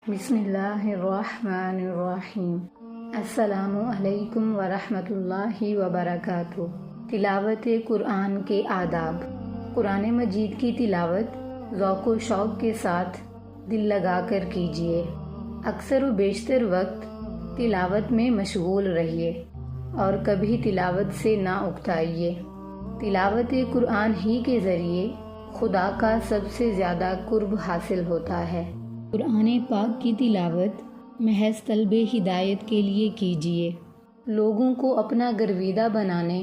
بسم اللہ الرحمن الرحیم۔ السلام علیکم ورحمۃ اللہ وبرکاتہ۔ تلاوت قرآن کے آداب۔ قرآن مجید کی تلاوت ذوق و شوق کے ساتھ دل لگا کر کیجیے۔ اکثر و بیشتر وقت تلاوت میں مشغول رہیے اور کبھی تلاوت سے نہ اکتائیے۔ تلاوت قرآن ہی کے ذریعے خدا کا سب سے زیادہ قرب حاصل ہوتا ہے۔ قرآن پاک کی تلاوت محض طلب ہدایت کے لیے کیجیے۔ لوگوں کو اپنا گرویدہ بنانے،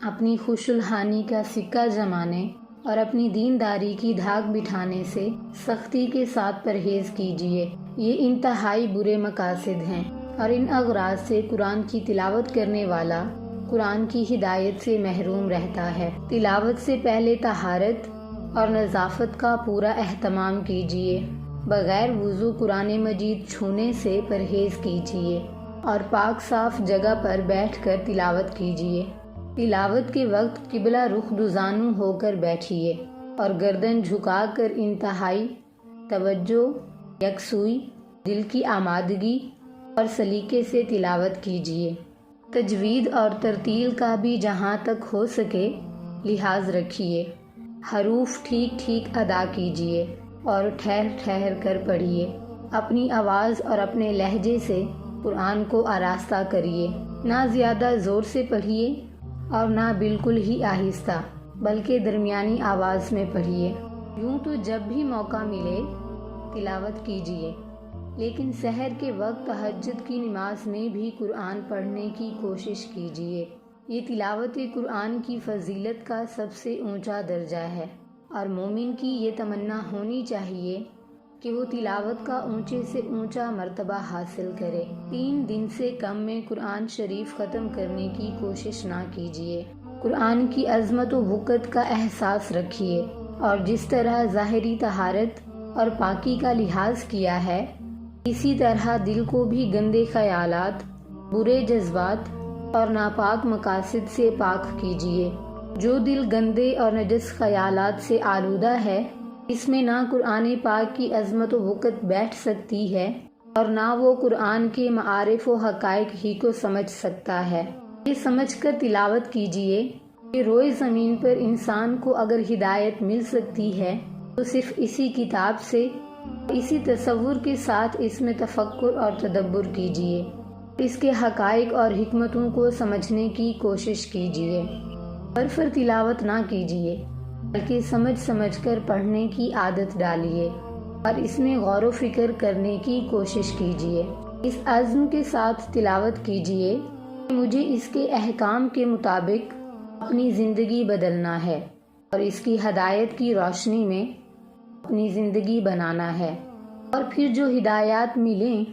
اپنی خوش الحانی کا سکہ جمانے اور اپنی دینداری کی دھاگ بٹھانے سے سختی کے ساتھ پرہیز کیجیے۔ یہ انتہائی برے مقاصد ہیں اور ان اغراض سے قرآن کی تلاوت کرنے والا قرآن کی ہدایت سے محروم رہتا ہے۔ تلاوت سے پہلے طہارت اور نظافت کا پورا اہتمام کیجیے۔ بغیر وضو قرآن مجید چھونے سے پرہیز کیجیے اور پاک صاف جگہ پر بیٹھ کر تلاوت کیجیے۔ تلاوت کے وقت قبلہ رخ دوزانو ہو کر بیٹھیے اور گردن جھکا کر انتہائی توجہ، یکسوئی، دل کی آمادگی اور سلیقے سے تلاوت کیجیے۔ تجوید اور ترتیل کا بھی جہاں تک ہو سکے لحاظ رکھیے۔ حروف ٹھیک ٹھیک ادا کیجیے اور ٹھہر ٹھہر کر پڑھیے۔ اپنی آواز اور اپنے لہجے سے قرآن کو آراستہ کریے۔ نہ زیادہ زور سے پڑھیے اور نہ بالکل ہی آہستہ، بلکہ درمیانی آواز میں پڑھیے۔ یوں تو جب بھی موقع ملے تلاوت کیجیے، لیکن سحر کے وقت تہجد کی نماز میں بھی قرآن پڑھنے کی کوشش کیجیے۔ یہ تلاوت قرآن کی فضیلت کا سب سے اونچا درجہ ہے اور مومن کی یہ تمنا ہونی چاہیے کہ وہ تلاوت کا اونچے سے اونچا مرتبہ حاصل کرے۔ 3 دن سے کم میں قرآن شریف ختم کرنے کی کوشش نہ کیجیے۔ قرآن کی عظمت و وقت کا احساس رکھیے اور جس طرح ظاہری طہارت اور پاکی کا لحاظ کیا ہے، اسی طرح دل کو بھی گندے خیالات، برے جذبات اور ناپاک مقاصد سے پاک کیجیے۔ جو دل گندے اور نجس خیالات سے آلودہ ہے، اس میں نہ قرآن پاک کی عظمت و وقت بیٹھ سکتی ہے اور نہ وہ قرآن کے معارف و حقائق ہی کو سمجھ سکتا ہے۔ یہ سمجھ کر تلاوت کیجیے کہ روئے زمین پر انسان کو اگر ہدایت مل سکتی ہے تو صرف اسی کتاب سے، اسی تصور کے ساتھ اس میں تفکر اور تدبر کیجیے۔ اس کے حقائق اور حکمتوں کو سمجھنے کی کوشش کیجیے۔ فر تلاوت نہ کیجیے، بلکہ سمجھ سمجھ کر پڑھنے کی عادت ڈالیے اور اس میں غور و فکر کرنے کی کوشش کیجیے۔ اس عزم کے ساتھ تلاوت کیجیے کہ مجھے اس کے احکام کے مطابق اپنی زندگی بدلنا ہے اور اس کی ہدایت کی روشنی میں اپنی زندگی بنانا ہے، اور پھر جو ہدایات ملیں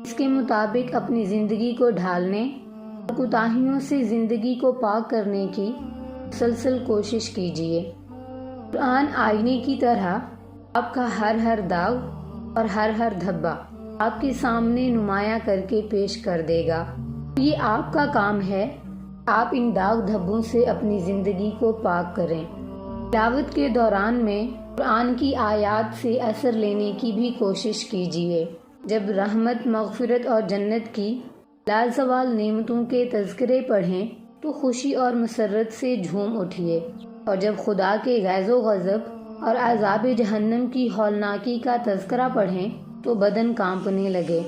اس کے مطابق اپنی زندگی کو ڈھالنے اور کوتاہیوں سے زندگی کو پاک کرنے کی مسلسل کوشش کیجیے۔ قرآن آئینے کی طرح آپ کا ہر داغ اور ہر دھبا آپ کے سامنے نمایاں کر کے پیش کر دے گا۔ یہ آپ کا کام ہے، آپ ان داغ دھبوں سے اپنی زندگی کو پاک کریں۔ تلاوت کے دوران میں قرآن کی آیات سے اثر لینے کی بھی کوشش کیجیے۔ جب رحمت، مغفرت اور جنت کی لازوال نعمتوں کے تذکرے پڑھیں تو خوشی اور مسرت سے جھوم اٹھیے، اور جب خدا کے غیظ و غضب اور عذاب جہنم کی ہولناکی کا تذکرہ پڑھیں تو بدن کانپنے لگے،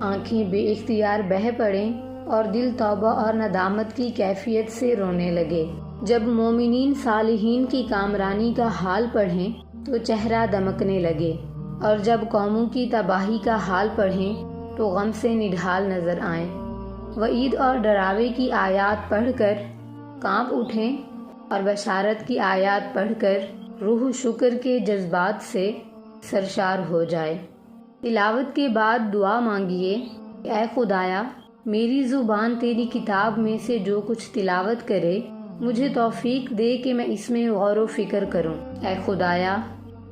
آنکھیں بے اختیار بہہ پڑیں اور دل توبہ اور ندامت کی کیفیت سے رونے لگے۔ جب مومنین صالحین کی کامرانی کا حال پڑھیں تو چہرہ دمکنے لگے، اور جب قوموں کی تباہی کا حال پڑھیں تو غم سے نڈھال نظر آئیں۔ وعید اور ڈراوے کی آیات پڑھ کر کانپ اٹھیں اور بشارت کی آیات پڑھ کر روح شکر کے جذبات سے سرشار ہو جائے۔ تلاوت کے بعد دعا مانگیے کہ اے خدایا، میری زبان تیری کتاب میں سے جو کچھ تلاوت کرے مجھے توفیق دے کہ میں اس میں غور و فکر کروں۔ اے خدایا،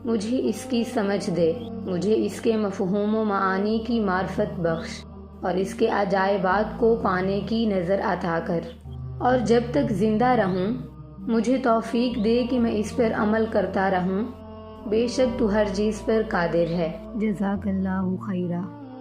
مجھے اس کی سمجھ دے، مجھے اس کے مفہوم و معانی کی معرفت بخش اور اس کے عجائبات کو پانے کی نظر عطا کر، اور جب تک زندہ رہوں مجھے توفیق دے کہ میں اس پر عمل کرتا رہوں بے شک تو ہر چیز پر قادر ہے۔ جزاک اللہ خیرہ۔